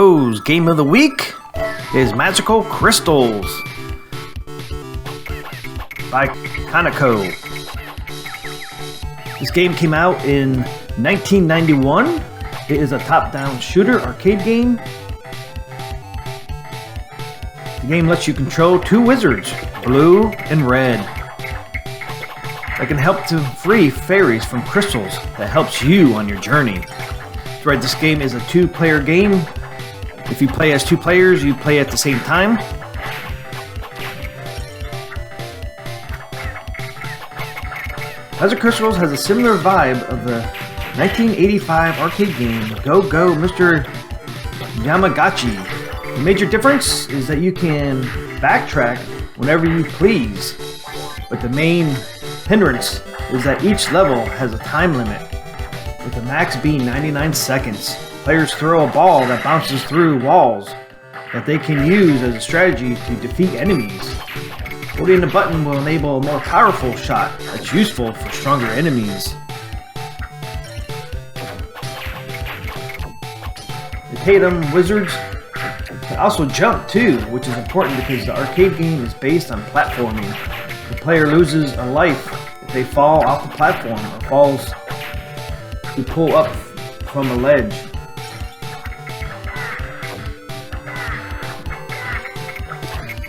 goes. Game of the week is Magical Crystals by Kaneko. This game came out in 1991. It is a top-down shooter arcade game. The game lets you control two wizards, blue and red, that can help to free fairies from crystals that helps you on your journey. That's right, this game is a two-player game. If you play as two players, you play at the same time. Magic Crystals has a similar vibe of the 1985 arcade game Go Go Mr. Yamagaki. The major difference is that you can backtrack whenever you please, but the main hindrance is that each level has a time limit, with the max being 99 seconds. Players throw a ball that bounces through walls that they can use as a strategy to defeat enemies. Holding the button will enable a more powerful shot that's useful for stronger enemies. The Tatum Wizards can also jump too, which is important because the arcade game is based on platforming. The player loses a life if they fall off the platform or falls to pull up from a ledge.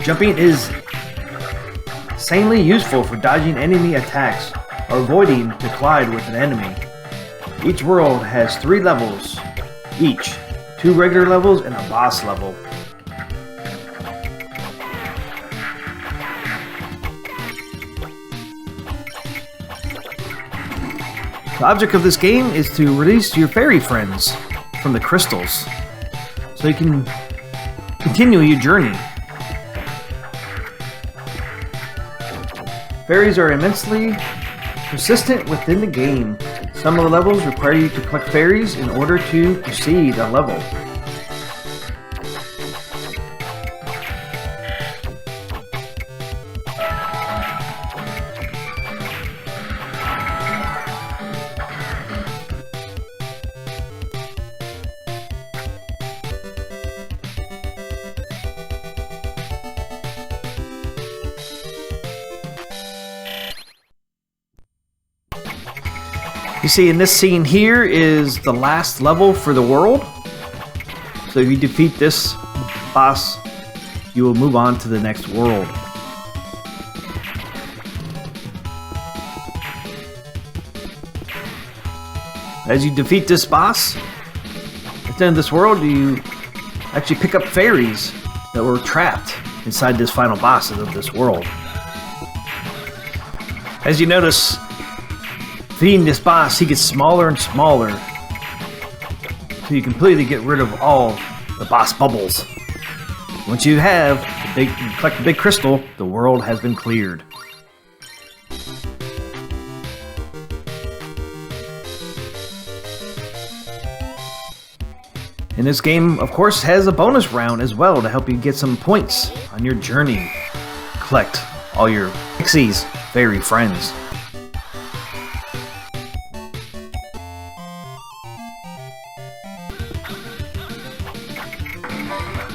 Jumping is insanely useful for dodging enemy attacks or avoiding to collide with an enemy. Each world has 3 levels each, 2 regular levels and a boss level. The object of this game is to release your fairy friends from the crystals so you can continue your journey. Fairies are immensely persistent within the game. Some of the levels require you to collect fairies in order to proceed a level. You see, in this scene here is the last level for the world. So if you defeat this boss, you will move on to the next world. As you defeat this boss, at the end of this world, you actually pick up fairies that were trapped inside this final boss of this world. As you notice, defeating this boss, he gets smaller and smaller, so you completely get rid of all the boss bubbles. Once you collect the big crystal, the world has been cleared. And this game, of course, has a bonus round as well to help you get some points on your journey. Collect all your pixies, fairy friends.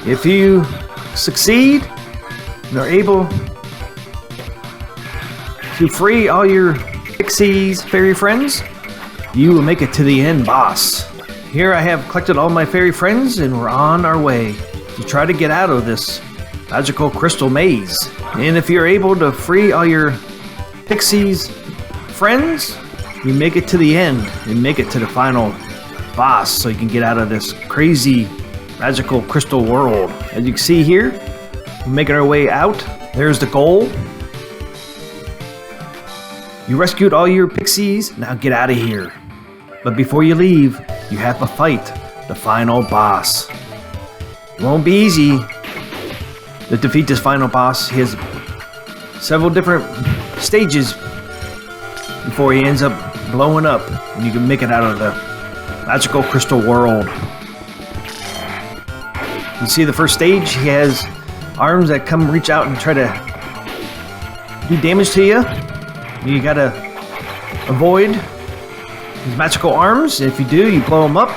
If you succeed and are able to free all your pixies, fairy friends, you will make it to the end boss. Here I have collected all my fairy friends and we're on our way to try to get out of this magical crystal maze. And if you're able to free all your pixies friends, you make it to the end and make it to the final boss so you can get out of this crazy magical crystal world. As you can see here, we're making our way out. There's the goal. You rescued all your pixies, now get out of here. But before you leave, you have to fight the final boss. It won't be easy to defeat this final boss. He has several different stages before he ends up blowing up and you can make it out of the magical crystal world. You see the first stage, he has arms that come reach out and try to do damage to you. You gotta avoid his magical arms. If you do, you blow him up.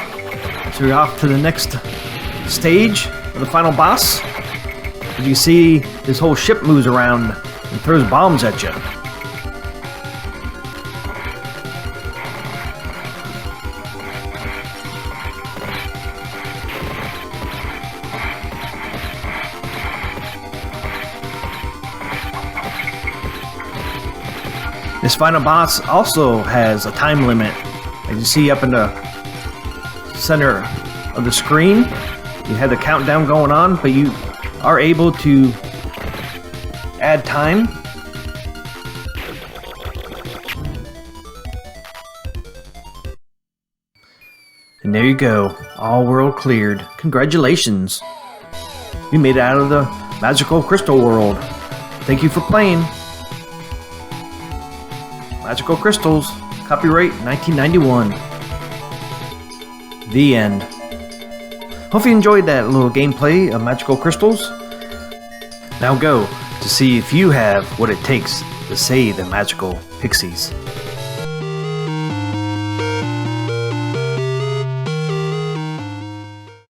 So you're off to the next stage of the final boss. As you see, this whole ship moves around and throws bombs at you. This final boss also has a time limit. As you see up in the center of the screen, you have the countdown going on, but you are able to add time. And there you go, all world cleared. Congratulations. You made it out of the magical crystal world. Thank you for playing. Magical Crystals, copyright 1991. The end. Hope you enjoyed that little gameplay of Magical Crystals. Now go to see if you have what it takes to save the magical pixies.